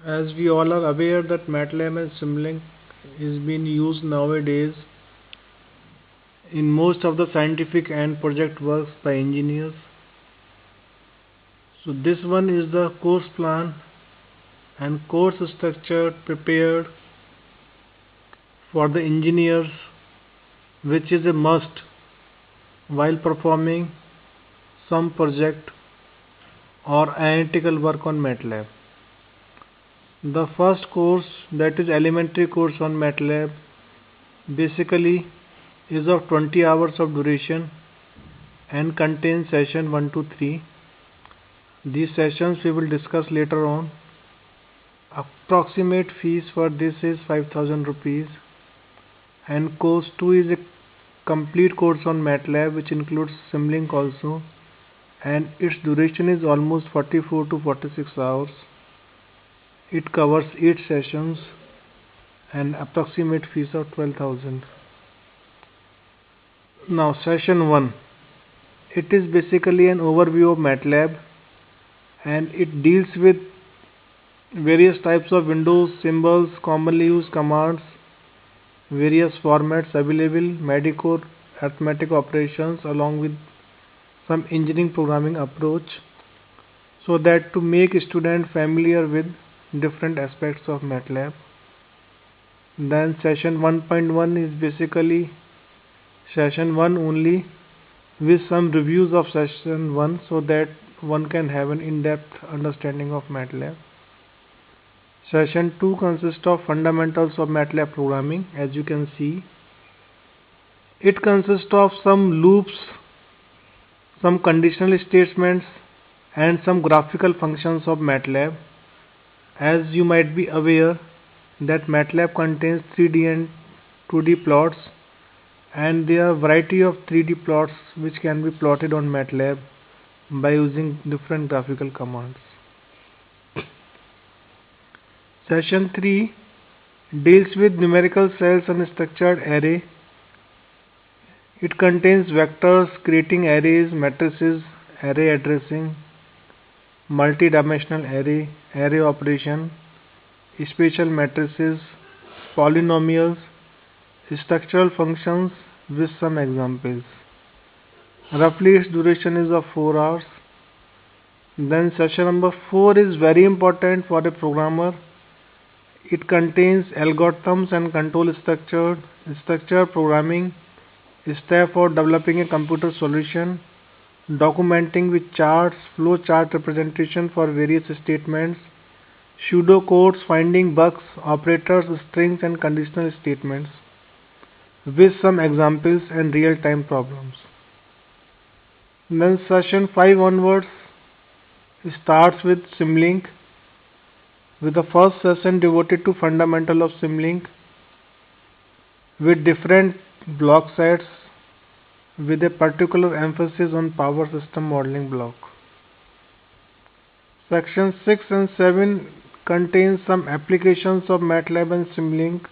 As we all are aware that MATLAB and Simulink is being used nowadays in most of the scientific and project works by engineers. So this one is the course plan and course structure prepared for the engineers, which is a must while performing some project or analytical work on MATLAB. The first course, that is elementary course on MATLAB, basically is of 20 hours of duration and contains session 1 to 3. These sessions we will discuss later on. Approximate fees for this is 5,000 rupees, and course 2 is a complete course on MATLAB which includes Simulink also, and its duration is almost 44 to 46 hours. It covers 8 sessions and approximate fees of 12,000. Now session 1, it is basically an overview of MATLAB, and it deals with various types of windows, symbols, commonly used commands, various formats available, Madicor, arithmetic operations, along with some engineering programming approach, so that to make student familiar with different aspects of MATLAB. Then session 1.1 is basically session 1 only, with some reviews of session 1 so that one can have an in-depth understanding of MATLAB. Session 2 consists of fundamentals of MATLAB programming. As you can see, it consists of some loops, some conditional statements, and some graphical functions of MATLAB. As you might be aware that MATLAB contains 3D and 2D plots, and there are a variety of 3D plots which can be plotted on MATLAB by using different graphical commands. Session 3 deals with numerical cells and structured array. It contains vectors, creating arrays, matrices, array addressing, multi-dimensional array, array operation, spatial matrices, polynomials, structural functions with some examples. Roughly its duration is of 4 hours. Then session number 4 is very important for a programmer. It contains algorithms and control structure programming, step for developing a computer solution, documenting with charts, flow chart representation for various statements, pseudocodes, finding bugs, operators, strings and conditional statements, with some examples and real-time problems. Then session 5 onwards starts with Simulink, with the first session devoted to fundamental of Simulink, with different block sets with a particular emphasis on power system modeling block. Section 6 and 7 contains some applications of MATLAB and Simulink,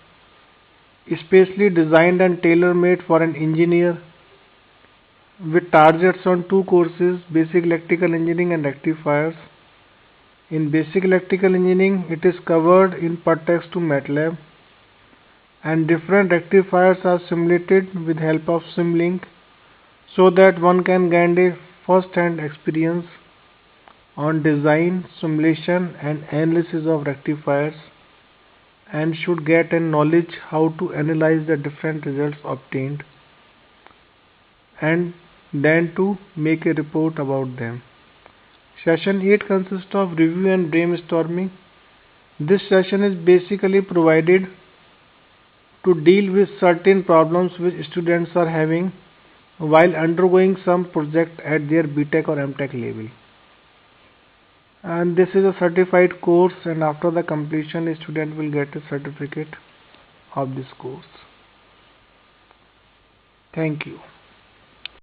especially designed and tailor-made for an engineer, with targets on 2 courses, Basic Electrical Engineering and Rectifiers. In Basic Electrical Engineering, it is covered in pertext to MATLAB, and different rectifiers are simulated with help of Simulink, so that one can gain a first-hand experience on design, simulation and analysis of rectifiers, and should get a knowledge how to analyze the different results obtained, and then to make a report about them. Session 8 consists of review and brainstorming. This session is basically provided to deal with certain problems which students are having while undergoing some project at their BTech or MTech level. And this is a certified course, and after the completion, a student will get a certificate of this course. Thank you.